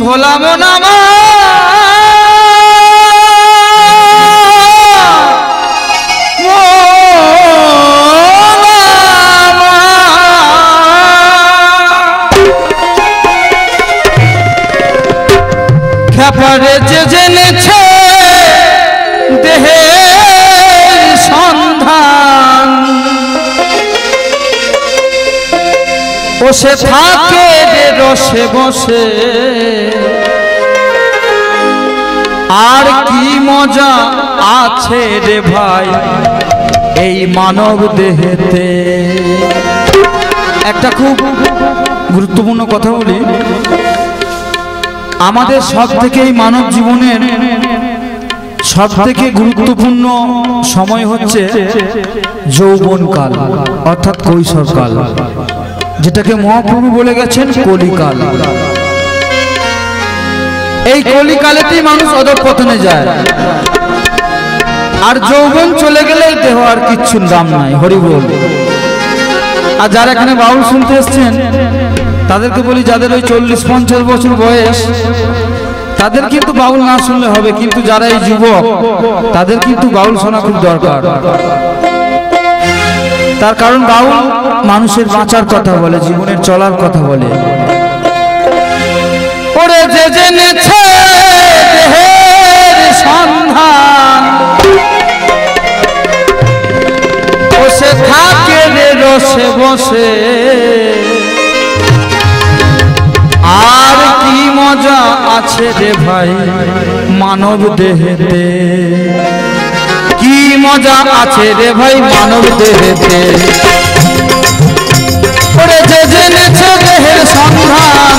হলাম না মা খ্যাপারে যে জেনেছে দেহের সন্ধান বসে থাকে রে রসে বসে আর কি মজা আছে রে ভাই এই মানব দেহেতে। একটা খুব গুরুত্বপূর্ণ কথা বলি, আমাদের সব থেকে এই মানব জীবনের সব থেকে গুরুত্বপূর্ণ সময় হচ্ছে যৌবনকাল অর্থাৎ কৈশোরকাল, যেটাকে মহাপ্রভু বলে গেছেন কলিকাল। এই কলিকালেতেই মানুষ অধঃপতনে যায়, আর যৌবন চলে গেলে দেহ আর কিচ্ছুর দাম নাই। হরি বল। আর যারা এখানে বাউল শুনতে এসছেন তাদেরকে বলি, যাদের ওই 40-50 বছর বয়স তাদের কিন্তু বাউল না শুনলে হবে, কিন্তু যারা এই যুবক তাদের কিন্তু বাউল শোনা খুব দরকার। তার কারণ বাউল মানুষের বাঁচার কথা বলে, জীবনের চলার কথা বলে। ওরে যে জেনেছে দেহের সন্ধান বসে থাকে রে রসে বসে আর কি মজা আছে রে ভাই মানব দেহেতে, কি মজা আছে রে ভাই মানব দেহেতে। ওরে যে জেনেছে দেহের সন্ধান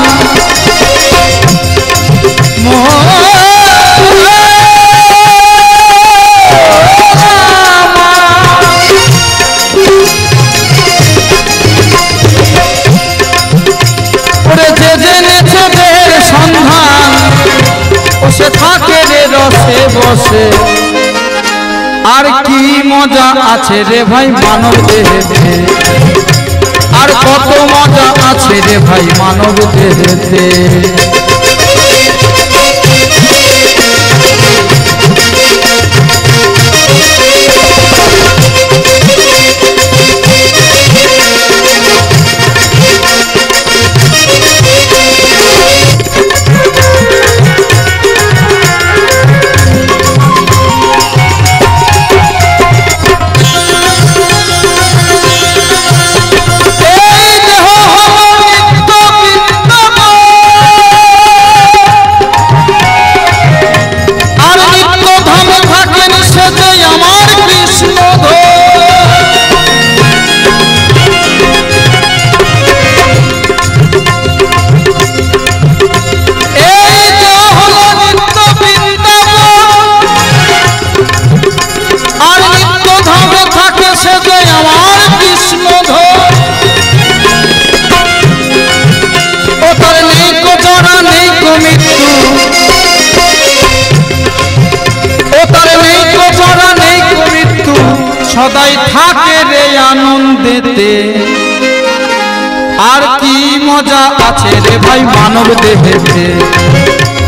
বসে থাকে রে রসে বসে আর কি মজা আছে রে ভাই মানব দেহেতে, আর কত মজা আছে রে ভাই মানব দেহেতে। সদাই থাকে রে আনন্দেতে, আর কি মজা আছে রে ভাই মানব দেহেতে,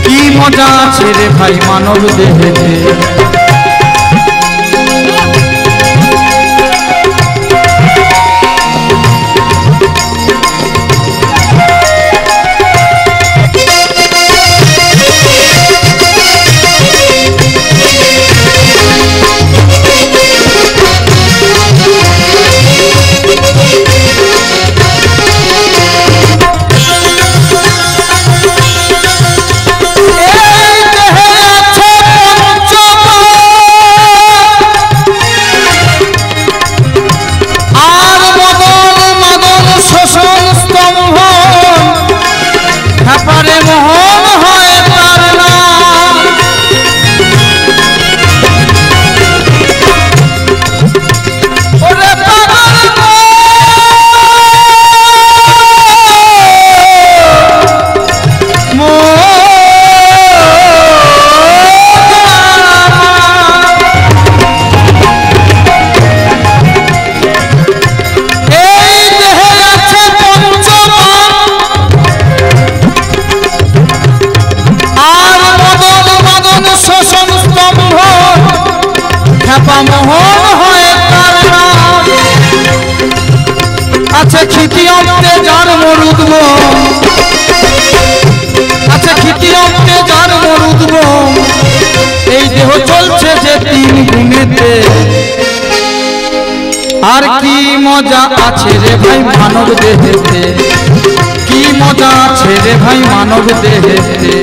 কি মজা আছে রে ভাই মানব দেহেতে। এই দেহে আছে খ্যাপা মোহন হয় তার নাম। আছে ক্ষিতি অন্তে যার মরুদ্ব, আছে ক্ষিতি অন্তে যার মরুদ্ব, এই দেহ চলছে যে তিন গুণেতে। আর কি মজা আছে রে ভাই মানব দেহেতে, কি মজা আছে রে ভাই মানব দেহেতে।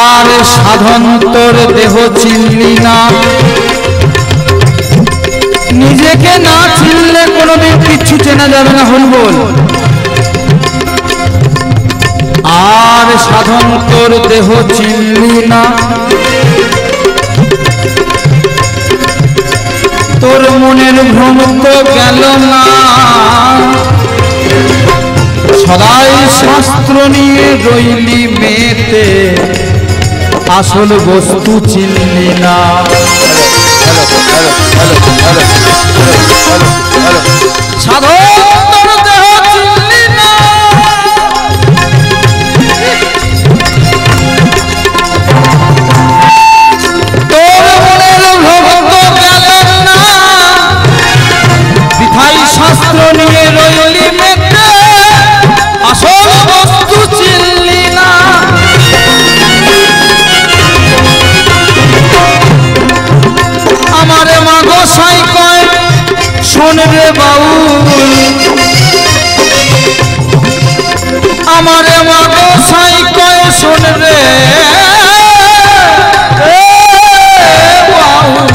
আর সাধন তোর দেহ চিনলি না, নিজেকে না চিনলে কোনোদিন কিচ্ছু চেনা যাবে না। হল বল। আর সাধন তোর দেহ চিনলি না, তোর মনের ভ্রম তো গেল না। সদাই শাস্ত্র নিয়ে রইলি মেতে, আসল বস্তু চিনলি না। সাধন তোর দেহ চিনলি না, তোর মনের ভ্রম তো গেল না। বিধাই শাস্ত্র নিয়ে রইলি মেতে, আসল বস্তু চিনলি না। আমারে মা গোসাই কয় শোন রে বাউল, আমারে মা গোসাই কয় শোন রে বাউল।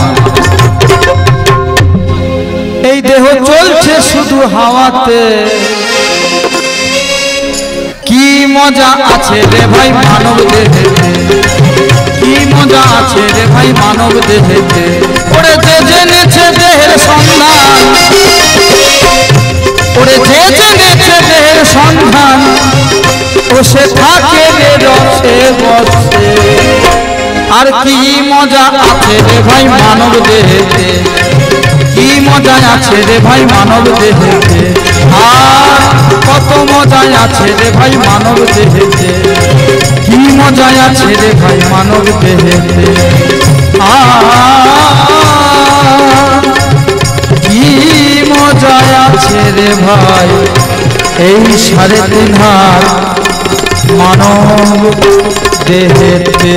এই দেহ চলছে শুধু হাওয়াতে, কি মজা আছে রে ভাই মানব দেহেতে, কি মজা আছে রে ভাই মানব দেহেতে। ওরে যে জেনেছে দেহের সন্ধান, ওরে যে জেনেছে দেহের সন্ধান, ও সে থাকে রে রসে বসে। আর কি মজা আছে রে ভাই মানব দেহেতে, কি মজা আছে রে ভাই মানব দেহেতে। আর কত মজা আছে রে ভাই মানব দেহেতে, কি মজা আছে রে ভাই মানব দেহেতে। কি মজা আছে রে ভাই এই 3.5 হাত মানব দেহেতে।